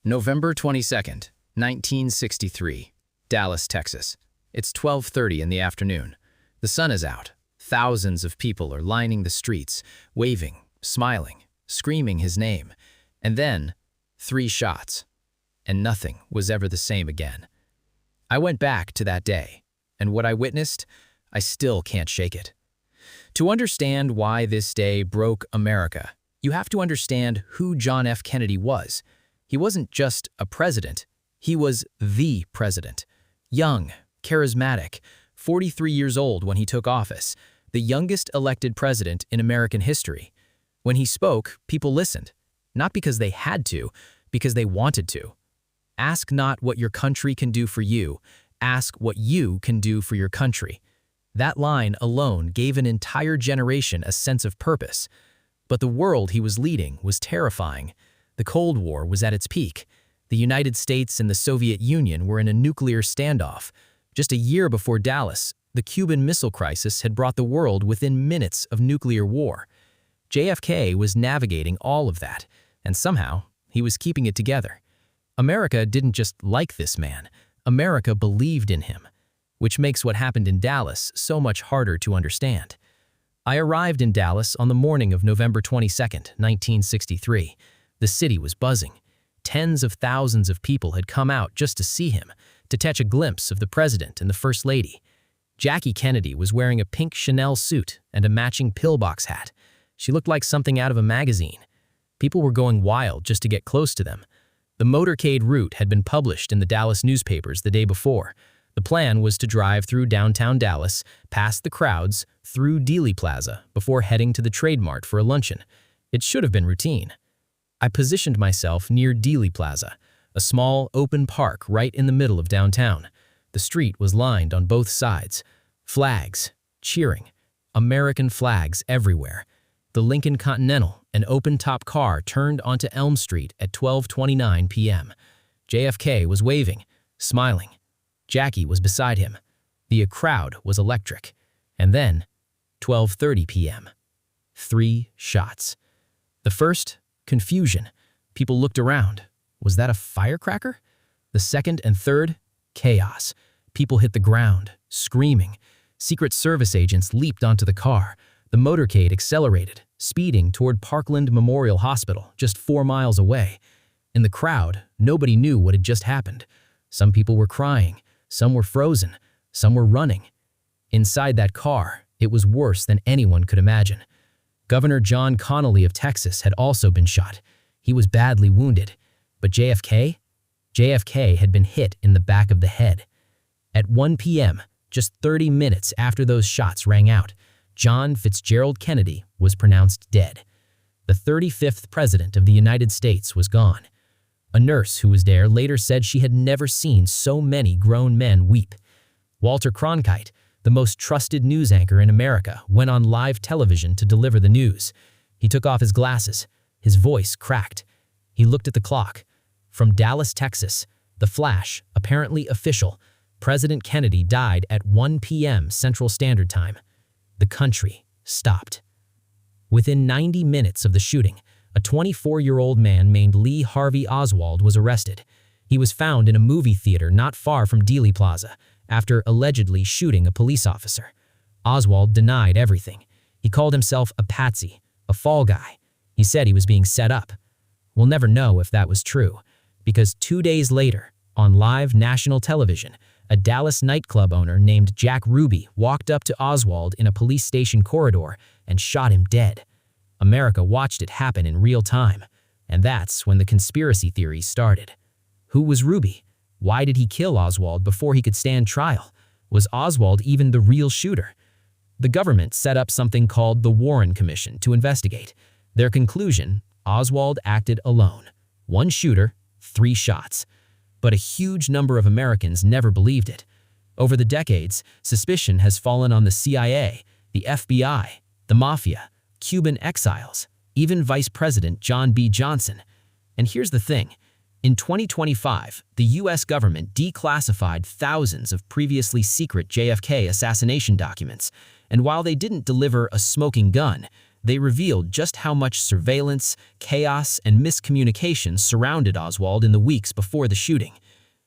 November 22nd, 1963, Dallas, Texas. It's 12:30 in the afternoon. The sun is out. Thousands of people are lining the streets, waving, smiling, screaming his name. And then, 3 shots. And nothing was ever the same again. I went back to that day, and what I witnessed, I still can't shake it. To understand why this day broke America, you have to understand who John F. Kennedy was. He wasn't just a president, he was the president. Young, charismatic, 43 years old when he took office, the youngest elected president in American history. When he spoke, people listened, not because they had to, because they wanted to. Ask not what your country can do for you, ask what you can do for your country. That line alone gave an entire generation a sense of purpose. But the world he was leading was terrifying. The Cold War was at its peak. The United States and the Soviet Union were in a nuclear standoff. Just a year before Dallas, the Cuban Missile Crisis had brought the world within minutes of nuclear war. JFK was navigating all of that, and somehow he was keeping it together. America didn't just like this man. America believed in him, which makes what happened in Dallas so much harder to understand. I arrived in Dallas on the morning of November 22nd, 1963. The city was buzzing. Tens of thousands of people had come out just to see him, to catch a glimpse of the president and the first lady. Jackie Kennedy was wearing a pink Chanel suit and a matching pillbox hat. She looked like something out of a magazine. People were going wild just to get close to them. The motorcade route had been published in the Dallas newspapers the day before. The plan was to drive through downtown Dallas, past the crowds, through Dealey Plaza, before heading to the Trade Mart for a luncheon. It should have been routine. I positioned myself near Dealey Plaza, a small, open park right in the middle of downtown. The street was lined on both sides. Flags, cheering, American flags everywhere. The Lincoln Continental, an open-top car, turned onto Elm Street at 12:29 p.m. JFK was waving, smiling. Jackie was beside him. The crowd was electric. And then, 12:30 p.m. 3 shots. The first, confusion. People looked around. Was that a firecracker? The second and third, chaos. People hit the ground, screaming. Secret Service agents leaped onto the car. The motorcade accelerated, speeding toward Parkland Memorial Hospital, just 4 miles away. In the crowd, nobody knew what had just happened. Some people were crying. Some were frozen. Some were running. Inside that car, it was worse than anyone could imagine. Governor John Connally of Texas had also been shot. He was badly wounded. But JFK? JFK had been hit in the back of the head. At 1 p.m., just 30 minutes after those shots rang out, John Fitzgerald Kennedy was pronounced dead. The 35th President of the United States was gone. A nurse who was there later said she had never seen so many grown men weep. Walter Cronkite, the most trusted news anchor in America, went on live television to deliver the news. He took off his glasses. His voice cracked. He looked at the clock. From Dallas, Texas, the flash, apparently official, President Kennedy died at 1 p.m. Central Standard Time. The country stopped. Within 90 minutes of the shooting, a 24-year-old man named Lee Harvey Oswald was arrested. He was found in a movie theater not far from Dealey Plaza after allegedly shooting a police officer. Oswald denied everything. He called himself a patsy, a fall guy. He said he was being set up. We'll never know if that was true, because 2 days later, on live national television, a Dallas nightclub owner named Jack Ruby walked up to Oswald in a police station corridor and shot him dead. America watched it happen in real time, and that's when the conspiracy theories started. Who was Ruby? Why did he kill Oswald before he could stand trial? Was Oswald even the real shooter? The government set up something called the Warren Commission to investigate. Their conclusion, Oswald acted alone. 1 shooter, 3 shots. But a huge number of Americans never believed it. Over the decades, suspicion has fallen on the CIA, the FBI, the Mafia, Cuban exiles, even Vice President John B. Johnson. And here's the thing. In 2025, the U.S. government declassified thousands of previously secret JFK assassination documents, and while they didn't deliver a smoking gun, They revealed just how much surveillance, chaos, and miscommunication surrounded Oswald in the weeks before the shooting.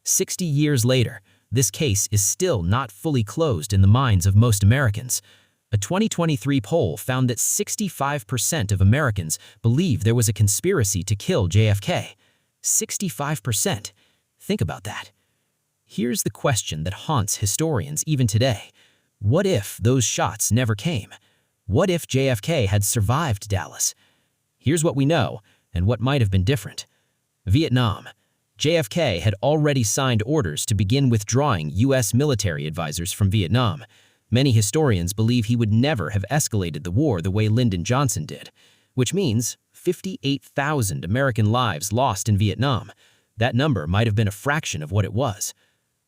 60 years later, this case is still not fully closed in the minds of most Americans. A 2023 poll found that 65% of Americans believe there was a conspiracy to kill JFK. 65%. Think about that. Here's the question that haunts historians even today. What if those shots never came? What if JFK had survived Dallas? Here's what we know and what might have been different. Vietnam. JFK had already signed orders to begin withdrawing U.S. military advisors from Vietnam. Many historians believe he would never have escalated the war the way Lyndon Johnson did, which means 58,000 American lives lost in Vietnam. That number might have been a fraction of what it was.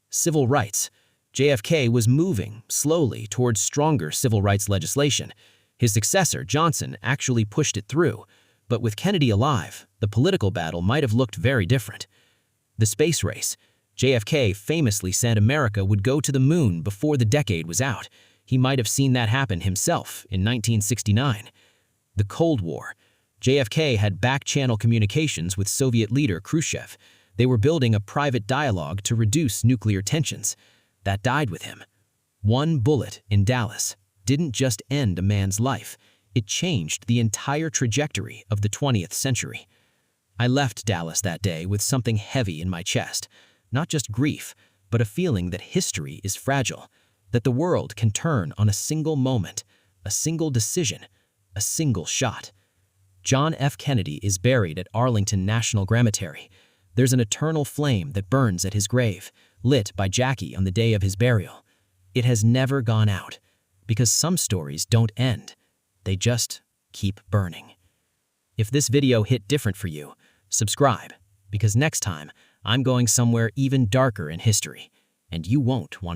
Civil rights. JFK was moving slowly towards stronger civil rights legislation. His successor, Johnson, actually pushed it through. But with Kennedy alive, the political battle might have looked very different. The space race. JFK famously said America would go to the moon before the decade was out. He might have seen that happen himself in 1969. The Cold War. JFK had back-channel communications with Soviet leader Khrushchev. They were building a private dialogue to reduce nuclear tensions. That died with him. One bullet in Dallas didn't just end a man's life. It changed the entire trajectory of the 20th century. I left Dallas that day with something heavy in my chest. Not just grief, but a feeling that history is fragile, that the world can turn on a single moment, a single decision, a single shot. John F. Kennedy is buried at Arlington National Cemetery. There's an eternal flame that burns at his grave, lit by Jackie on the day of his burial. It has never gone out, because some stories don't end. They just keep burning. If this video hit different for you, subscribe, because next time I'm going somewhere even darker in history, and you won't want to